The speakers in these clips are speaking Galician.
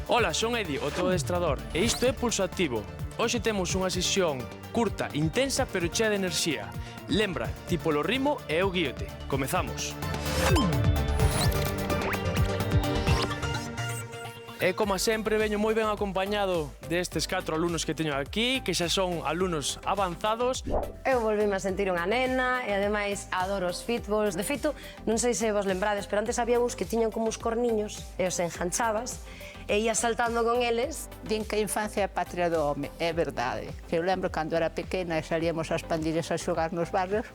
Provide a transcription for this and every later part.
Ola, son Edi, o teu adestrador, e isto é Pulso Activo. Hoxe temos unha sesión curta, intensa, pero chea de enerxía. Lembra, ti polo ritmo e eu guíote. Comezamos. E como sempre, veño moi ben acompañado destes 4 alumnos que teño aquí, que xa son alumnos avanzados. Eu volvíme a sentir unha nena e ademais adoro os fitballs. De feito, non sei se vos lembrades, pero antes había uns que tiñan como uns corniños e os enganchabas e ías saltando con eles. Din que a infancia é a patria do home, é verdade. Que eu lembro cando era pequena e salíamos ás pandillas a xogar nos barrios,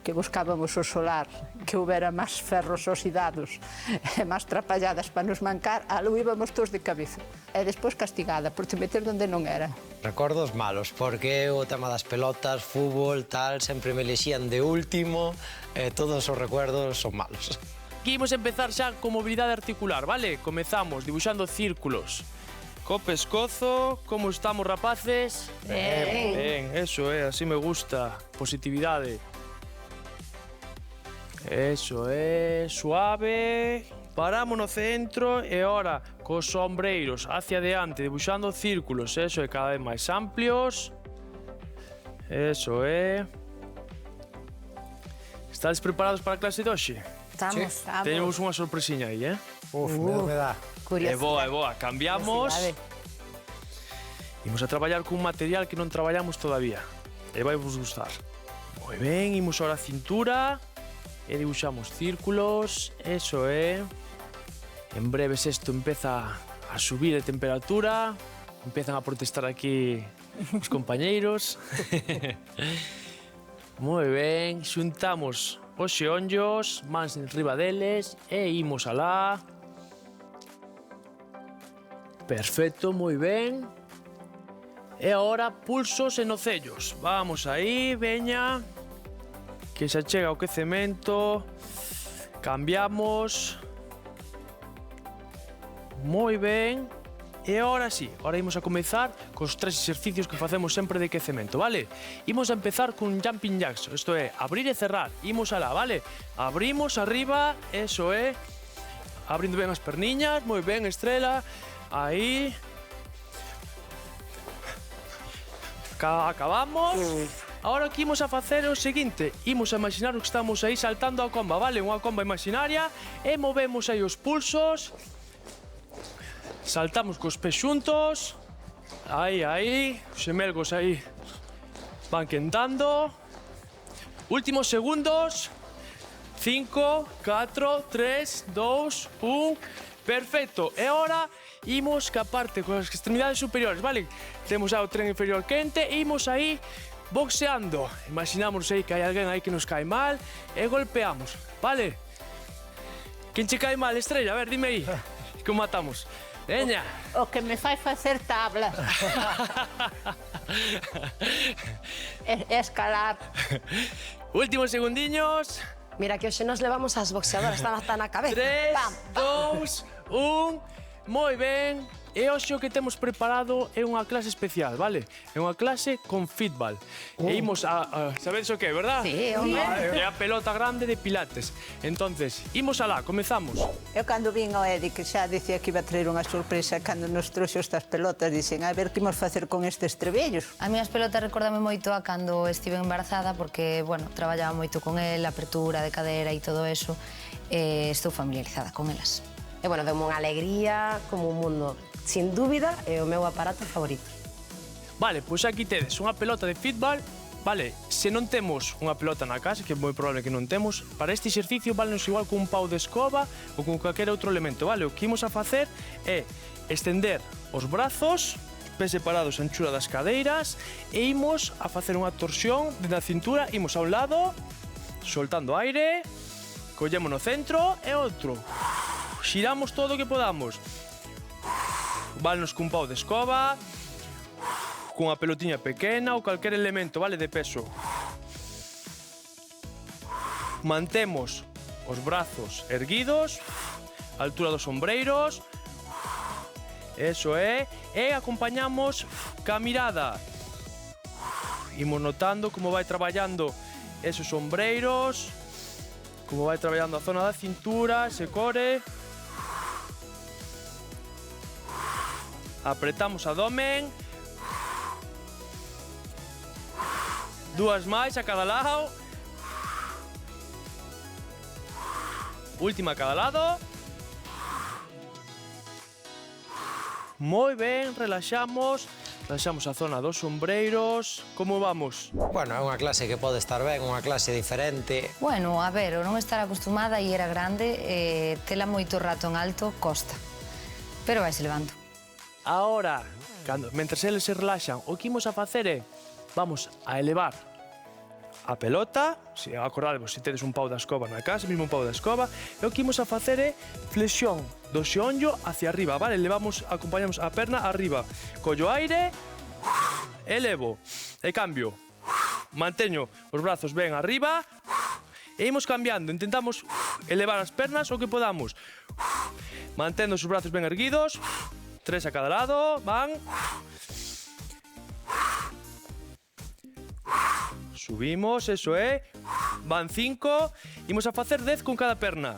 que buscábamos o solar, que houbera máis ferros oxidados e máis trapalladas para nos mancar, algo íbamos todos de cabeza. E despois castigada por te meter onde non era. Recordos malos, porque o tema das pelotas, fútbol, tal, sempre me elexían de último, e todos os recuerdos son malos. Aquí imos empezar xa con mobilidade articular, vale? Comezamos dibuixando círculos. Co pescozo, como estamos, rapaces? Ben, eso é, así me gusta. Positividade. Eso é, suave. Paramos no centro e ahora cos sombreiros hacia adiante, dibuixando círculos, eso é, cada vez máis amplios. Eso é. Estades preparados para a clase de hoxe? Estamos. Teñemos unha sorpresiña aí, Uf, me dá. É boa, cambiamos. Imos a traballar cun material que non traballamos todavía. E vai vos gustar. Moi ben, imos ahora a cintura. E dibuixamos círculos, eso é. En breves isto empeza a subir de temperatura. Empezan a protestar aquí os compañeiros. Moi ben, xuntamos os xeonllos, mans enriba deles e imos alá. Perfecto, moi ben. E agora pulsos e nocellos. Vamos aí, veña. Que xa chega o quecemento. Cambiamos. Moi ben. E agora sí, agora imos a comezar cos 3 exercicios que facemos sempre de quecemento, vale? Imos a empezar cun jumping jacks, isto é, abrir e cerrar. Imos alá, vale? Abrimos arriba, eso é. Abrindo ben as perniñas, moi ben, Estrela. Aí. Acabamos. Agora que imos a facer o seguinte, imos a imaginar que estamos aí saltando a comba, vale? Unha comba imaginaria e movemos aí os pulsos. Saltamos cos pés xuntos. Aí, os xemelgos aí van quentando. Últimos segundos. 5, 4, 3, 2, 1. Perfecto. E agora imos ca parte con as extremidades superiores, vale? Temos a o tren inferior quente e imos aí boxeando. Imaginamos aí que hai alguén aí que nos cae mal e golpeamos, vale? Quen che cae mal, Estrella? A ver, dime aí. Que o matamos. Veña. O que me fai facer tablas. Escalar. Últimos segundiños. Mira que hoxe nos levamos as boxeadoras, están hasta na cabeza. 3, 2, 1. Moi ben. E hoxe o que temos preparado é unha clase especial, vale? É unha clase con fitball. E imos a sabedes o que, verdad? Sí, home. É a pelota grande de pilates. Entonces, imos alá, comezamos. Eu cando vin ao Edi que xa dicía que iba a traer unha sorpresa cando nos trouxe estas pelotas, dixen, a ver que imos facer con estes trebellos. A minhas pelotas recórdame moito a cando estive embarazada porque, bueno, traballaba moito con el, apertura de cadera e todo eso, e estou familiarizada con elas. E bueno, deu unha alegría como un mundo. Sin dúbida, é o meu aparato favorito. Vale, pois aquí tedes unha pelota de fitball. Vale, se non temos unha pelota na casa, que é moi probable que non temos, para este exercicio válenos igual con un pau de escoba ou con calquera outro elemento, vale? O que imos a facer é estender os brazos, pés separados a anchura das cadeiras, e imos a facer unha torsión na cintura, imos a un lado, soltando aire, collemos no centro e outro. Xiramos todo o que podamos. Válenos cun pau de escoba, cunha pelotiña pequena ou calquer elemento, vale, de peso. Mantemos os brazos erguidos, a altura dos ombreiros. Eso é. E acompañamos ca mirada. Imos notando como vai traballando esos ombreiros, como vai traballando a zona da cintura, se core. Apretamos abdomen. 2 máis a cada lado. Última a cada lado. Moi ben, relaxamos. Relaxamos a zona dos ombreiros. Como vamos? Bueno, é unha clase que pode estar ben, unha clase diferente. Bueno, a ver, o non estar acostumada e era grande, tela moito rato en alto costa. Pero vai se levando. Ahora, mentre eles se relaxan, o que imos a facer é vamos a elevar a pelota, se acordadevos, se tedes un pau da escoba na casa, mesmo un pau da escoba, e o que imos a facer é flexión do xeonllo hacia arriba, vale? Levamos, acompañamos a perna arriba. Collo aire, elevo, e cambio. Manteño os brazos ben arriba, e imos cambiando, intentamos elevar as pernas o que podamos. Mantendo os brazos ben erguidos, 3 a cada lado, van. Subimos, eso é. Van 5. Imos a facer 10 con cada perna.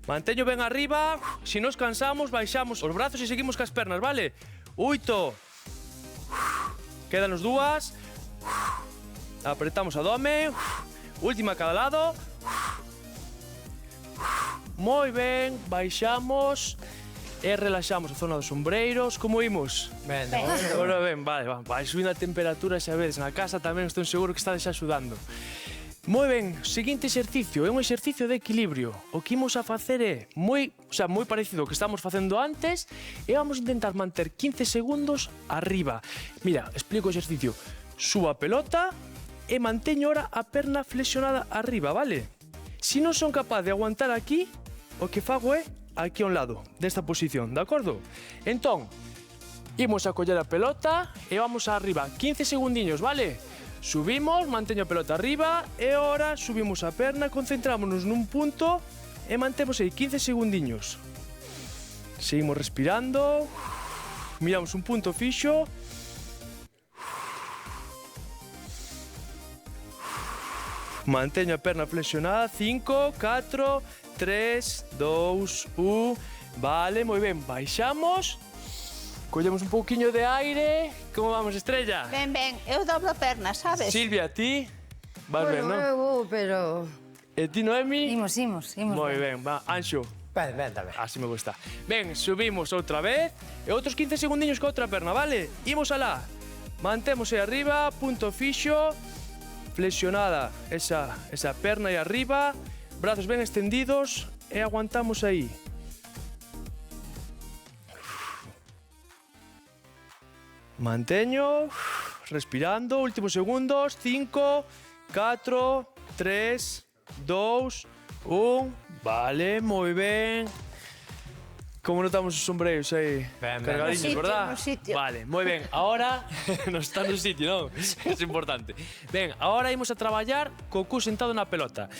Manteño ben arriba. Se nos cansamos, baixamos os brazos e seguimos cas pernas, vale? 8. Quédanos 2. Apretamos abdomen. Última a cada lado. Moi ben, baixamos. E relaxamos a zona dos ombreiros. Como imos? Ben, Agora ben, vale, vai subindo a temperatura xa vedes. Na casa tamén estou seguro que estades xa sudando. Moi ben, seguinte exercicio, é un exercicio de equilibrio. O que imos a facer é moi parecido ao que estamos facendo antes e vamos a intentar manter 15 segundos arriba. Mira, explico o exercicio. Subo a pelota e manteño ora a perna flexionada arriba, vale? Se non son capaz de aguantar aquí, o que fago é aquí a un lado, desta posición, de acordo? Entón, imos a coller a pelota e vamos arriba, 15 segundiños, vale? Subimos, manteño a pelota arriba e ahora subimos a perna, concentrámonos nun punto e mantemos aí 15 segundiños. Seguimos respirando, miramos un punto fixo. Manteño a perna flexionada, 5, 4, 3, 2, 1. Vale, moi ben, baixamos. Collemos un pouquiño de aire. Como vamos, Estrella? Ben, ben, eu doblo a perna, sabes? Silvia, ti? Vas ben, non? Eu, pero... E ti, Noemi? Imos. Moi ben, va, Anxo. Ben, tamén. Así me gusta. Ben, subimos outra vez. E outros 15 segundiños ca outra perna, vale? Imos alá. Mantemos aí arriba, punto fixo. Flexionada esa perna aí arriba. Brazos ben extendidos e aguantamos aí. Manteño, respirando, últimos segundos, 5, 4, 3, 2, 1. Vale, moi ben. Como notamos os sombreiros aí? Ben, Cargadiños, no sitio, verdad? no sitio. Vale, moi ben. Ahora, non está no sitio, non? É importante. Ben, ahora imos a traballar co cu sentado na pelota.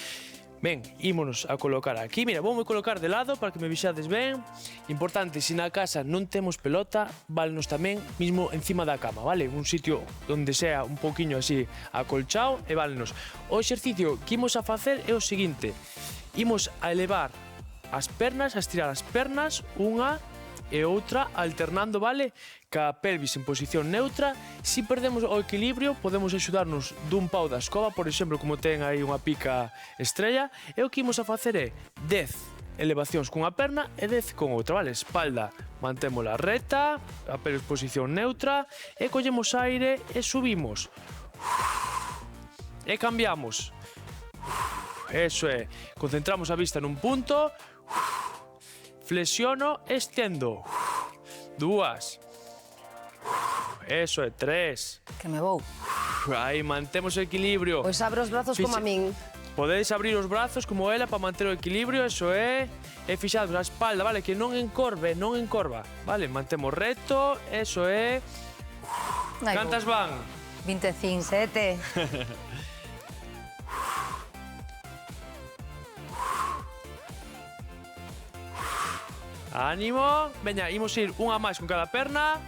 Ben, ímonos a colocar aquí. Mira, vou colocar de lado para que me vixades ben. Importante, se na casa non temos pelota, válenos tamén mismo encima da cama, vale? Un sitio onde sea un pouquiño así acolchado e válenos. O exercicio que imos a facer é o seguinte. Imos a elevar as pernas, a estirar as pernas, unha e outra, alternando, vale? Ca pelvis en posición neutra. Se perdemos o equilibrio, podemos axudarnos dun pau da escoba, por exemplo, como ten aí unha pica Estrella, e o que imos a facer é 10 elevacións cunha perna e 10 con outra, vale? Espalda, mantémola recta, a pelvis en posición neutra, e collemos aire e subimos. E cambiamos. Eso é, concentramos a vista nun punto, flexiono, estendo. 2. Eso é, 3. Que me vou. Aí, mantemos o equilibrio. Pois abro os brazos como a min. Podedes abrir os brazos como ela para manter o equilibrio, eso é. E fixados a espalda, vale, que non encorve, non encorva. Vale, mantemos recto, eso é. Cantas van? 25. 7. Ánimo. Veña, imos ir unha máis con cada perna.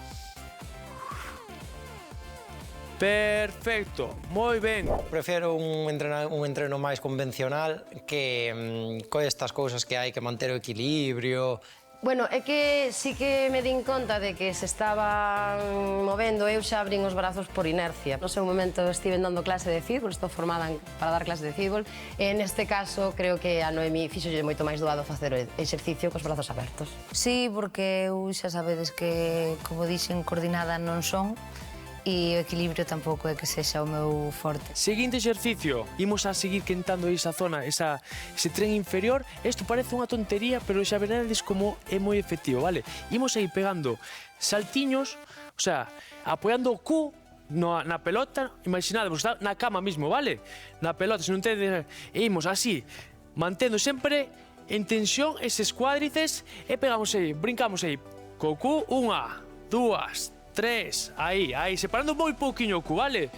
Perfecto, moi ben. Prefiro un entreno máis convencional que con estas cousas que hai que manter o equilibrio Bueno, é que sí que me din conta de que se estaban movendo, eu xa abrín os brazos por inercia. No seu momento estive dando clase de fútbol, estou formada para dar clase de fútbol, e neste caso creo que a Noemí fixolle moito máis doado facer o exercicio cos brazos abertos. Sí, porque eu xa sabedes que, como dixen, coordinada non son, e o equilibrio tampouco é que sexa o meu forte. Seguinte exercicio, imos a seguir quentando esa zona, ese tren inferior. Isto parece unha tontería, pero xa veredes como é moi efectivo, vale? Imos a ir pegando saltiños, o sea, apoiando o cu na pelota, imaginadvos, está na cama mismo, vale? Na pelota, se non tedes... Imos así, mantendo sempre en tensión eses cuádrices e pegamos aí, brincamos aí, co cu, 1, 2, 3, aí, separando moi pouquiño o cu, vale?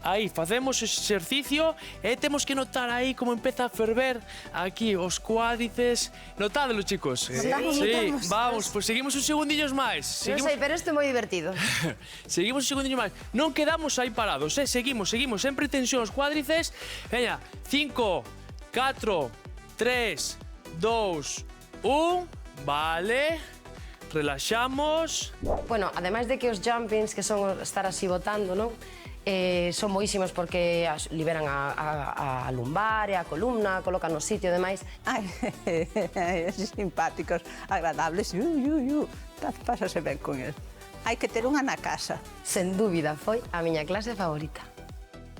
Aí, facemos ese exercicio e temos que notar aí como empeza a ferver aquí os cuádrices. Notádelo, chicos? Sí, vamos, pues seguimos uns segundillos máis. Non sei, pero isto é moi divertido. Seguimos uns segundillos máis. Non quedamos aí parados, seguimos, sempre tensión os cuádrices. Veña, 5, 4, 3, 2, 1, vale. Relaxamos. Bueno, ademais de que os jumpings, que son estar así botando, non? Son boísimos porque liberan a lumbar e a columna, colocan no sitio e demais. Ai, simpáticos, agradables, pásase ben con el. Hai que ter unha na casa. Sen dúbida, foi a miña clase favorita.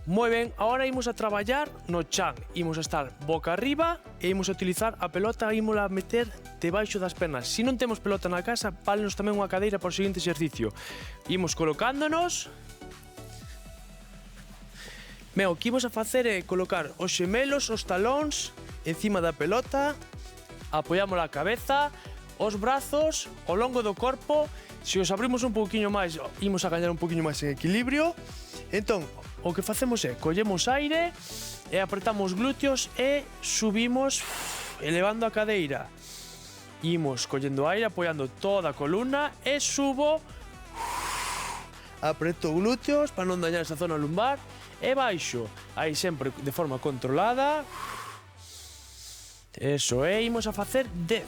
Moi ben, agora imos a traballar no chan. Imos a estar boca arriba e imos a utilizar a pelota, imos a meter debaixo das pernas. Se non temos pelota na casa, válenos tamén unha cadeira para o seguinte exercicio. Imos colocándonos. Ben, o que imos a facer é colocar os xemelos, os talóns, encima da pelota, apoiamos a cabeza, os brazos, ao longo do corpo. Se os abrimos un pouquiño máis, imos a gañar un pouquiño máis en equilibrio. Entón, o que facemos é, collemos aire e apretamos glúteos e subimos elevando a cadeira. Imos collendo aire, apoiando toda a columna e subo. Apreto glúteos para non dañar esa zona lumbar e baixo. Aí sempre de forma controlada. Eso é, imos a facer 10.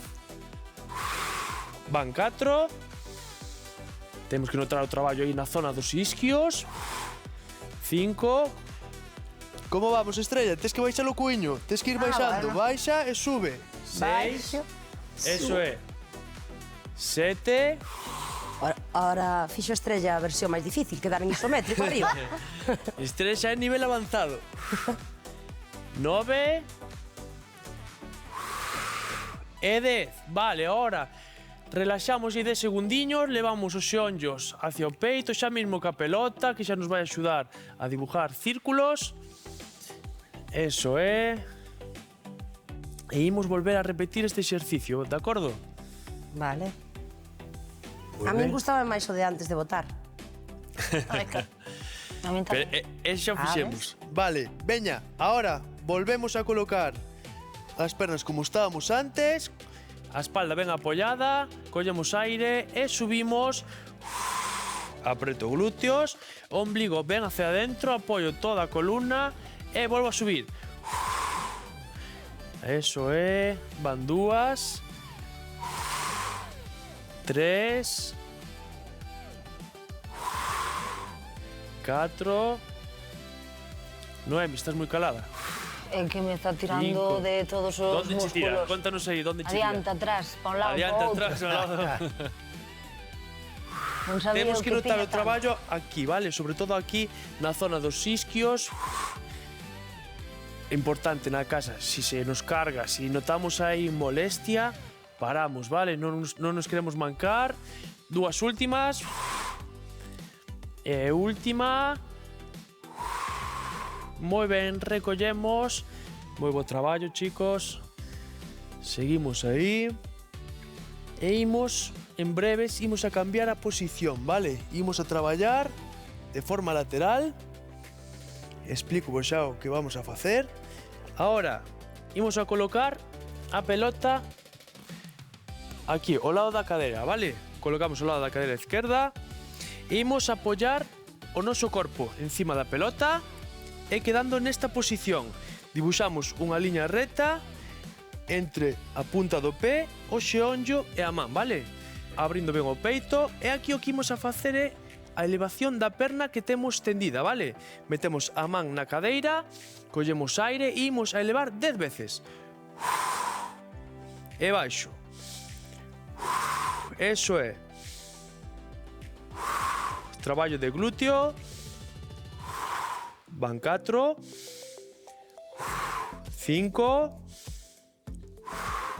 Van 4. Temos que notar o traballo aí na zona dos isquios. 5. Como vamos, Estrella? Tes que baixar o cuiño. Tes que ir baixando. Bueno. Baixa e sube. 6. Eso é. 7. Ahora fixo Estrella a versión máis difícil, quedar en isométrico arriba. Estrella xa é nivel avanzado. 9. E 10. Vale, ahora relaxamos e 10 segundiños, levamos os xeonllos hacia o peito, xa mesmo ca pelota, que xa nos vai axudar a dibujar círculos. Eso é. E imos volver a repetir este exercicio, de acordo? Vale. A mí gustaba máis o de antes de votar. A min Pero tamén. ese xa o fixemos. Vale, veña, ahora volvemos a colocar as pernas como estábamos antes, a espalda ben apoiada, collemos aire e subimos. Apreto glúteos, ombligo ben hacia adentro, apoio toda a columna e volvo a subir. Eso é, van 2, 3, 4. Noemi, estás moi calada. É que me está tirando 5. de todos os Donde músculos. che tira? Contanos aí, donde che tira? Adiante, atrás, pa un lado, Adiante, pa outro. atrás, ao lado. Non sabía Temos o que notar o tiña tanto. traballo aquí, vale? Sobre todo aquí, na zona dos isquios. Importante na casa, si se nos carga, si notamos aí molestia, paramos, vale? Non nos queremos mancar. 2 últimas. E última. Moi ben, recollemos. Moi bo traballo, chicos. Seguimos aí. E imos, en breves, imos a cambiar a posición, vale? Imos a traballar de forma lateral. Explico xa o que vamos a facer. Ahora, imos a colocar a pelota aquí, ao lado da cadera, vale? Colocamos ao lado da cadera esquerda. E imos a apoiar o noso corpo encima da pelota e quedando nesta posición. Dibuixamos unha liña recta entre a punta do pé, o xeonllo e a man, vale? Abrindo ben o peito, e aquí o que imos a facer é a elevación da perna que temos tendida, vale? Metemos a man na cadeira, collemos aire e imos a elevar 10 veces. E baixo. Eso é. Traballo de glúteo. Van 4. 5.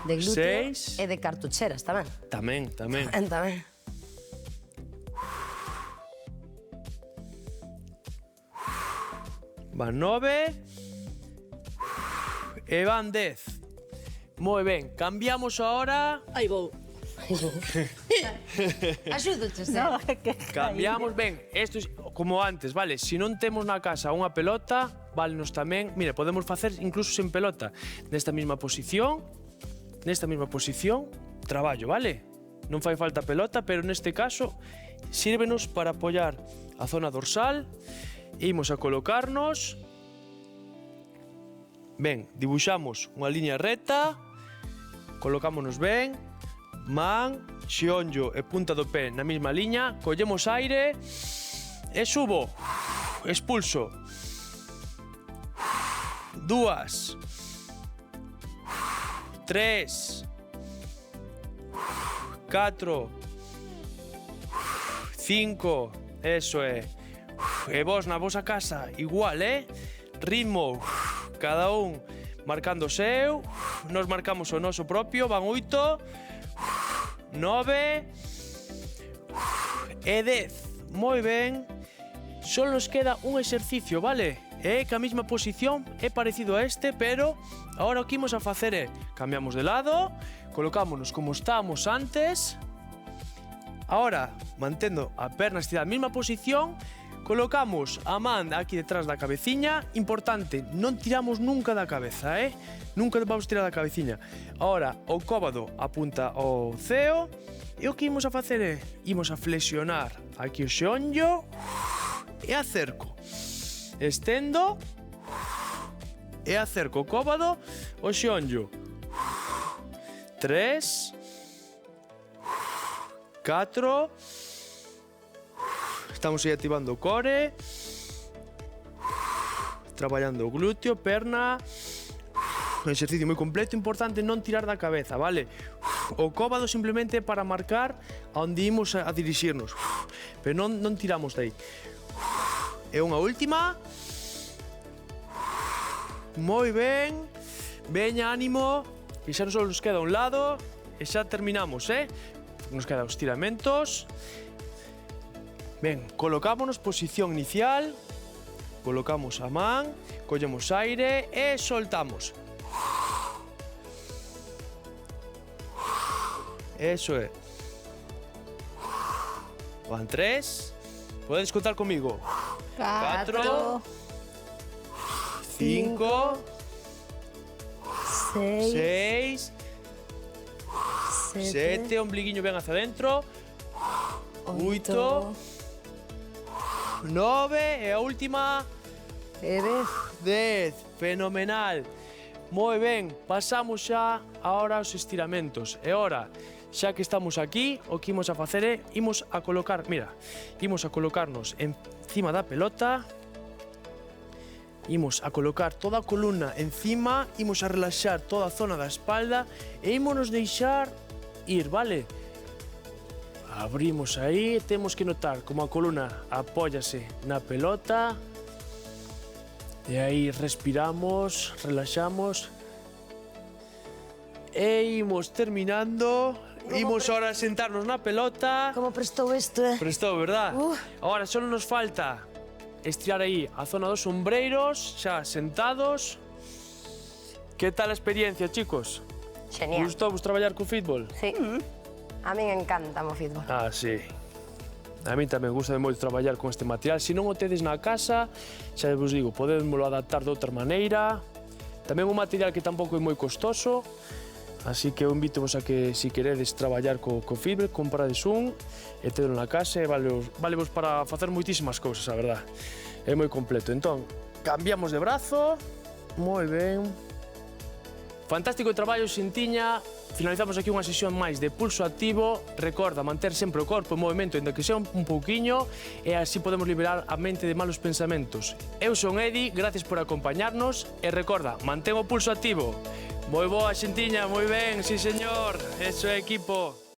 De glúteo 6. e de cartucheras, tamén. Tamén. Tamén. Van 9. E van 10. Moi ben, cambiamos ahora. Aí vou. Axúdoche, No, que Cambiamos ben, isto é como antes, vale? Se non temos na casa unha pelota, válenos tamén, mira, podemos facer incluso sen pelota, nesta mesma posición, traballo, vale? Non fai falta pelota, pero neste caso sírvenos para apoiar a zona dorsal. Imos a colocarnos. Ben, dibuixamos unha liña recta, colocámonos ben, man, xeonllo e punta do pé na mesma liña, collemos aire e subo, expulso. 2, 3, 4, 5, eso é. E vos na vosa casa igual, ritmo, cada un marcando o seu, nos marcamos o noso propio, van 8, 9 e 10. Moi ben. Só nos queda un exercicio, vale? É que a mesma posición é parecido a este, pero agora o que imos a facer é cambiamos de lado, colocámonos como estábamos antes. Ahora, mantendo a perna estirada na mesma posición, colocamos a man aquí detrás da cabeciña. Importante, non tiramos nunca da cabeza, Nunca vamos tirar da cabeciña. Ahora, o cóbado apunta ao ceo. E o que imos a facer é, imos a flexionar aquí o xeonllo e acerco. Estendo e acerco o cóbado o xeonllo. 3, 4. Estamos aí activando o core, traballando o glúteo, perna. Un exercicio moi completo, importante non tirar da cabeza, vale? O cóbado simplemente para marcar a onde imos a dirixirnos, pero non tiramos de aí. E unha última. Moi ben. Veña, ánimo. E xa non só nos queda un lado e xa terminamos, Nos quedan os tiramentos. Ben, colocámonos, posición inicial, colocamos a man, collemos aire e soltamos. Eso é. Van 3. Podedes contar comigo. 4, 5, 6, 7, ombliguinho ben hacia dentro, 8, 9 e a última 10. Fenomenal. Moi ben, pasamos xa ahora aos estiramentos. E ora, xa que estamos aquí, o que imos a facer é, imos a colocar, mira, imos a colocarnos encima da pelota, imos a colocar toda a columna encima, imos a relaxar toda a zona da espalda e ímonos deixar ir, vale? Abrimos aí, temos que notar como a columna apóyase na pelota. E aí respiramos, relaxamos. E imos terminando. Imos ahora a sentarnos na pelota. Como prestou isto, Prestou, verdad? Ahora só nos falta estirar aí a zona dos ombreiros, xa sentados. Que tal a experiencia, chicos? Genial. Gustou vos traballar co fútbol? Sí. A min encanta o fútbol. Ah, sí. A mí tamén gusta moito traballar con este material. Se non o tedes na casa, xa vos digo, podémoslo adaptar de outra maneira. Tamén un material que tampouco é moi costoso, así que eu invito vos a que, se queredes traballar co fútbol, comprades un e tedelo na casa e valevos para facer moitísimas cousas, a verdad. É moi completo. Entón, cambiamos de brazo, moi ben. Fantástico traballo, Xintiña. Finalizamos aquí unha sesión máis de Pulso Activo. Recorda manter sempre o corpo en movimento, ainda que sea un pouquiño, e así podemos liberar a mente de malos pensamentos. Eu son Edi, gracias por acompañarnos, e recorda, mantén o pulso activo. Moi boa, Xintiña, moi ben, sí señor. Eso é equipo.